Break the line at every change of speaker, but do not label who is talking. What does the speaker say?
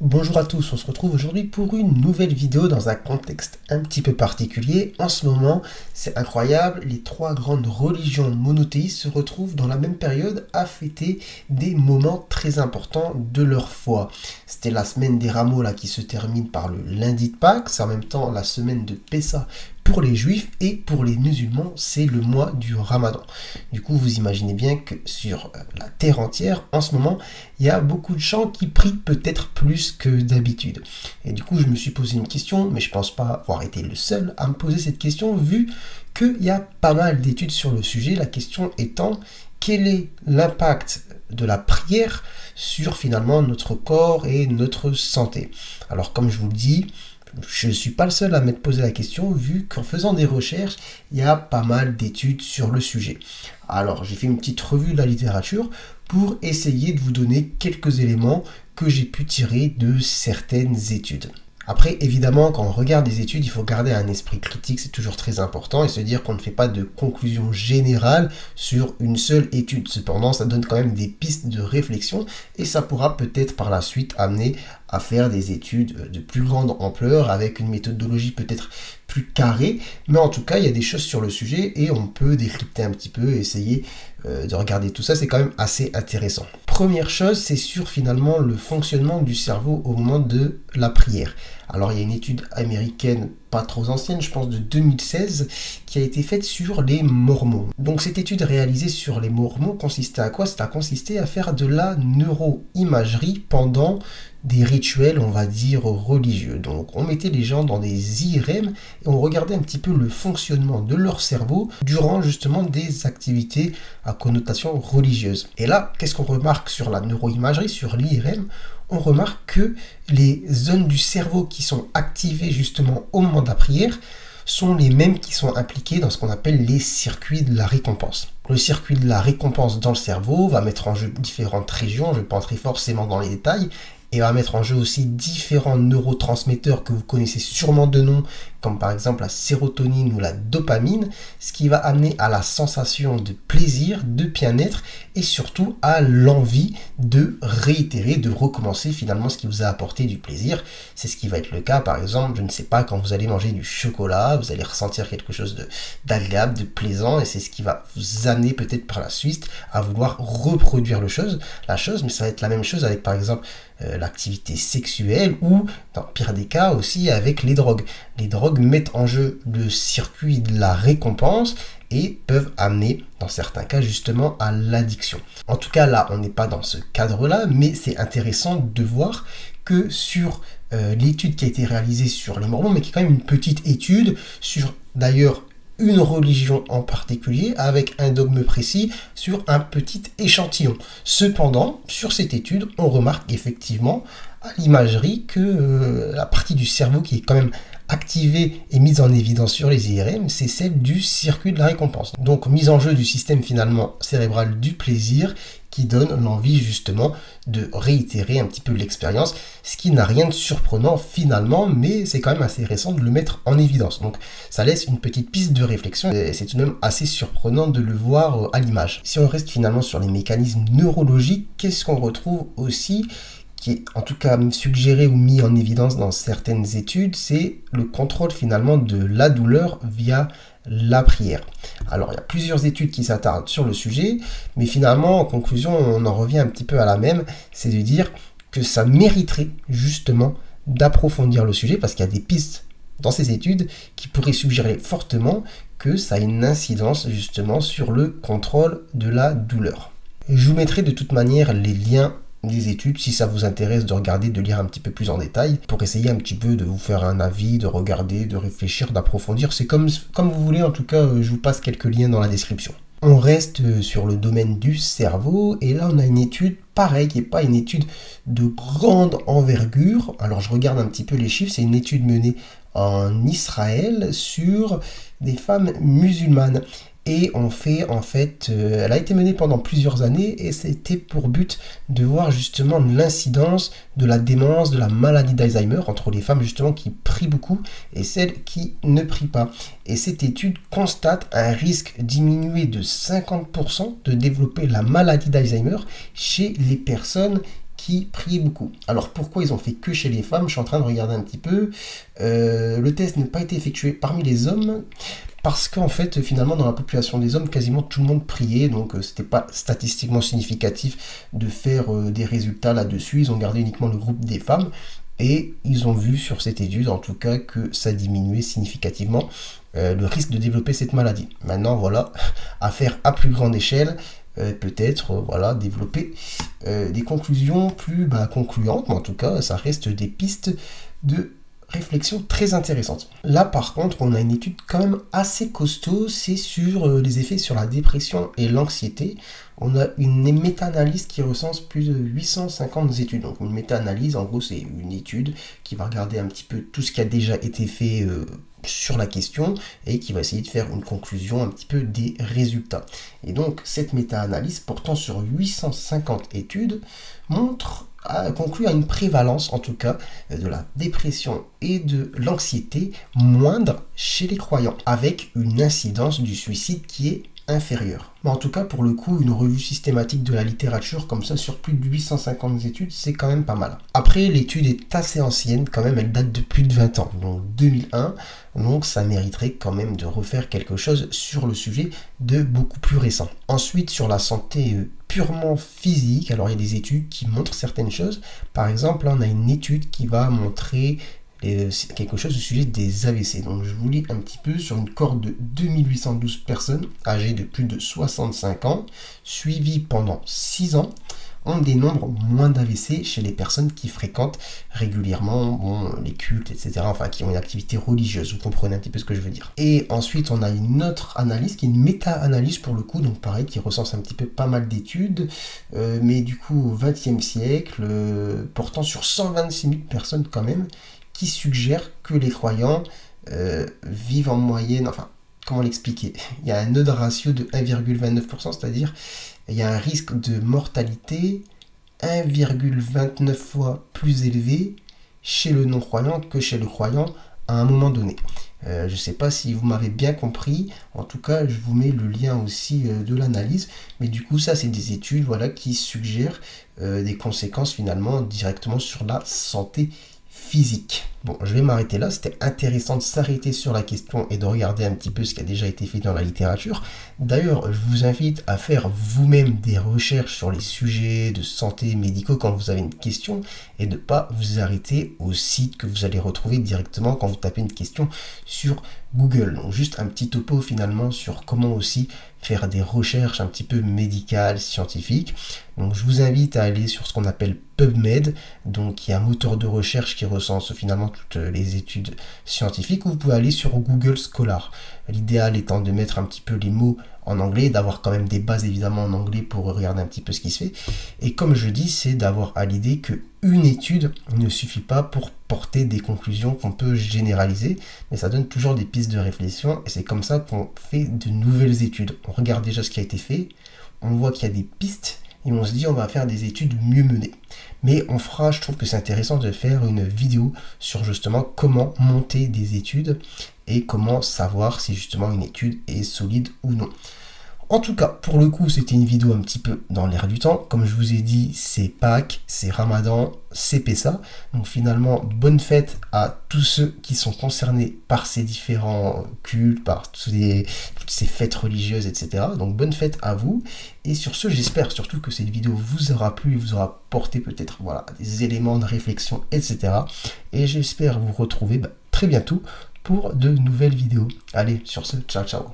Bonjour à tous, on se retrouve aujourd'hui pour une nouvelle vidéo dans un contexte un petit peu particulier. En ce moment, c'est incroyable, les trois grandes religions monothéistes se retrouvent dans la même période à fêter des moments très importants de leur foi. C'était la semaine des rameaux là qui se termine par le lundi de Pâques, c'est en même temps la semaine de Pessa pour les juifs et pour les musulmans, c'est le mois du Ramadan. Du coup, vous imaginez bien que sur la terre entière, en ce moment, il y a beaucoup de gens qui prient peut-être plus que d'habitude. Et du coup, je me suis posé une question, mais je pense pas avoir été le seul à me poser cette question, vu qu'il y a pas mal d'études sur le sujet. La question étant, quel est l'impact de la prière sur finalement notre corps et notre santé? Alors, comme je vous le dis, je ne suis pas le seul à m'être posé la question, vu qu'en faisant des recherches, il y a pas mal d'études sur le sujet. Alors, j'ai fait une petite revue de la littérature pour essayer de vous donner quelques éléments que j'ai pu tirer de certaines études. Après, évidemment, quand on regarde des études, il faut garder un esprit critique, c'est toujours très important, et se dire qu'on ne fait pas de conclusion générale sur une seule étude. Cependant, ça donne quand même des pistes de réflexion, et ça pourra peut-être par la suite amener à faire des études de plus grande ampleur, avec une méthodologie peut-être plus carrée, mais en tout cas, il y a des choses sur le sujet, et on peut décrypter un petit peu, essayer de regarder tout ça, c'est quand même assez intéressant. Première chose, c'est sur finalement le fonctionnement du cerveau au moment de la prière. Alors, il y a une étude américaine, pas trop ancienne, je pense de 2016, qui a été faite sur les Mormons. Donc, cette étude réalisée sur les Mormons consistait à quoi? Ça consistait à faire de la neuroimagerie pendant des rituels, on va dire, religieux. Donc, on mettait les gens dans des IRM et on regardait un petit peu le fonctionnement de leur cerveau durant justement des activités à connotation religieuse. Et là, qu'est-ce qu'on remarque sur la neuroimagerie, sur l'IRM? On remarque que les zones du cerveau qui sont activées justement au moment de la prière sont les mêmes qui sont impliquées dans ce qu'on appelle les circuits de la récompense. Le circuit de la récompense dans le cerveau va mettre en jeu différentes régions, je ne vais pas entrer forcément dans les détails, et va mettre en jeu aussi différents neurotransmetteurs que vous connaissez sûrement de nom, comme par exemple la sérotonine ou la dopamine, ce qui va amener à la sensation de plaisir, de bien-être et surtout à l'envie de réitérer, de recommencer finalement ce qui vous a apporté du plaisir. C'est ce qui va être le cas par exemple, je ne sais pas, quand vous allez manger du chocolat, vous allez ressentir quelque chose d'agréable, de plaisant, et c'est ce qui va vous amener peut-être par la suite à vouloir reproduire la chose, mais ça va être la même chose avec par exemple l'activité sexuelle ou dans le pire des cas aussi avec les drogues. Les drogues mettent en jeu le circuit de la récompense et peuvent amener dans certains cas justement à l'addiction. En tout cas là on n'est pas dans ce cadre-là, mais c'est intéressant de voir que sur l'étude qui a été réalisée sur les Mormons, mais qui est quand même une petite étude sur d'ailleurs une religion en particulier, avec un dogme précis sur un petit échantillon. Cependant, sur cette étude, on remarque effectivement à l'imagerie que la partie du cerveau qui est quand même activée et mise en évidence sur les IRM, c'est celle du circuit de la récompense. Donc mise en jeu du système finalement cérébral du plaisir qui donne l'envie justement de réitérer un petit peu l'expérience, ce qui n'a rien de surprenant finalement, mais c'est quand même assez récent de le mettre en évidence. Donc ça laisse une petite piste de réflexion et c'est tout de même assez surprenant de le voir à l'image. Si on reste finalement sur les mécanismes neurologiques, qu'est-ce qu'on retrouve aussi qui est en tout cas suggéré ou mis en évidence dans certaines études, c'est le contrôle finalement de la douleur via la prière. Alors il y a plusieurs études qui s'attardent sur le sujet, mais finalement en conclusion on en revient un petit peu à la même, c'est de dire que ça mériterait justement d'approfondir le sujet parce qu'il y a des pistes dans ces études qui pourraient suggérer fortement que ça a une incidence justement sur le contrôle de la douleur. Je vous mettrai de toute manière les liens des études si ça vous intéresse de regarder, de lire un petit peu plus en détail pour essayer un petit peu de vous faire un avis, de regarder, de réfléchir, d'approfondir. C'est comme vous voulez, en tout cas je vous passe quelques liens dans la description. On reste sur le domaine du cerveau et là on a une étude pareil qui n'est pas une étude de grande envergure. Alors je regarde un petit peu les chiffres, c'est une étude menée en Israël sur des femmes musulmanes. Et on fait en fait, elle a été menée pendant plusieurs années et c'était pour but de voir justement l'incidence de la démence, de la maladie d'Alzheimer entre les femmes justement qui prient beaucoup et celles qui ne prient pas. Et cette étude constate un risque diminué de 50% de développer la maladie d'Alzheimer chez les personnes qui qui priaient beaucoup. Alors pourquoi ils ont fait que chez les femmes? Je suis en train de regarder un petit peu. Le test n'a pas été effectué parmi les hommes, parce qu'en fait, finalement, dans la population des hommes, quasiment tout le monde priait, donc c'était pas statistiquement significatif de faire des résultats là-dessus. Ils ont gardé uniquement le groupe des femmes, et ils ont vu sur cette étude, en tout cas, que ça diminuait significativement le risque de développer cette maladie. Maintenant, voilà, à faire à plus grande échelle, peut-être, voilà, développer des conclusions plus concluantes, mais en tout cas, ça reste des pistes de réflexion très intéressante. Là par contre on a une étude quand même assez costaud, c'est sur les effets sur la dépression et l'anxiété. On a une méta-analyse qui recense plus de 850 études. Donc une méta-analyse, en gros c'est une étude qui va regarder un petit peu tout ce qui a déjà été fait sur la question et qui va essayer de faire une conclusion un petit peu des résultats. Et donc cette méta-analyse portant sur 850 études conclut à une prévalence en tout cas de la dépression et de l'anxiété moindre chez les croyants, avec une incidence du suicide qui est inférieure. Mais en tout cas, pour le coup, une revue systématique de la littérature comme ça sur plus de 850 études, c'est quand même pas mal. Après, l'étude est assez ancienne quand même, elle date de plus de 20 ans, donc 2001, donc ça mériterait quand même de refaire quelque chose sur le sujet de beaucoup plus récent. Ensuite, sur la santé purement physique, alors il y a des études qui montrent certaines choses. Par exemple, là, on a une étude qui va montrer quelque chose au sujet des AVC. Donc je vous lis un petit peu sur une cohorte de 2812 personnes âgées de plus de 65 ans, suivies pendant 6 ans. On dénombre moins d'AVC chez les personnes qui fréquentent régulièrement les cultes, etc. Enfin, qui ont une activité religieuse. Vous comprenez un petit peu ce que je veux dire. Et ensuite, on a une autre analyse qui est une méta-analyse pour le coup, donc pareil, qui recense un petit peu pas mal d'études, mais du coup au XXe siècle, portant sur 126 000 personnes quand même, qui suggère que les croyants vivent en moyenne, enfin, comment l'expliquer? Il y a un odds ratio de 1,29%, c'est-à-dire il y a un risque de mortalité 1,29 fois plus élevé chez le non-croyant que chez le croyant à un moment donné. Je ne sais pas si vous m'avez bien compris, en tout cas je vous mets le lien aussi de l'analyse, mais du coup ça c'est des études voilà, qui suggèrent des conséquences finalement directement sur la santé physique. Bon, je vais m'arrêter là. C'était intéressant de s'arrêter sur la question et de regarder un petit peu ce qui a déjà été fait dans la littérature. D'ailleurs, je vous invite à faire vous-même des recherches sur les sujets de santé médicaux quand vous avez une question et de ne pas vous arrêter au site que vous allez retrouver directement quand vous tapez une question sur Google. Donc juste un petit topo finalement sur comment aussi faire des recherches un petit peu médicales, scientifiques. Donc je vous invite à aller sur ce qu'on appelle PubMed, donc qui est un moteur de recherche qui recense finalement toutes les études scientifiques, ou vous pouvez aller sur Google Scholar. L'idéal étant de mettre un petit peu les mots en anglais, d'avoir quand même des bases évidemment en anglais pour regarder un petit peu ce qui se fait. Et comme je dis, c'est d'avoir à l'idée que une étude ne suffit pas pour porter des conclusions qu'on peut généraliser, mais ça donne toujours des pistes de réflexion et c'est comme ça qu'on fait de nouvelles études. On regarde déjà ce qui a été fait, on voit qu'il y a des pistes et on se dit on va faire des études mieux menées. Mais on fera, je trouve que c'est intéressant de faire une vidéo sur justement comment monter des études et comment savoir si justement une étude est solide ou non. En tout cas, pour le coup, c'était une vidéo un petit peu dans l'air du temps. Comme je vous ai dit, c'est Pâques, c'est Ramadan, c'est Pessa. Donc finalement, bonne fête à tous ceux qui sont concernés par ces différents cultes, par toutes ces fêtes religieuses, etc. Donc bonne fête à vous. Et sur ce, j'espère surtout que cette vidéo vous aura plu, vous aura apporté peut-être voilà, des éléments de réflexion, etc. Et j'espère vous retrouver très bientôt pour de nouvelles vidéos. Allez, sur ce, ciao ciao.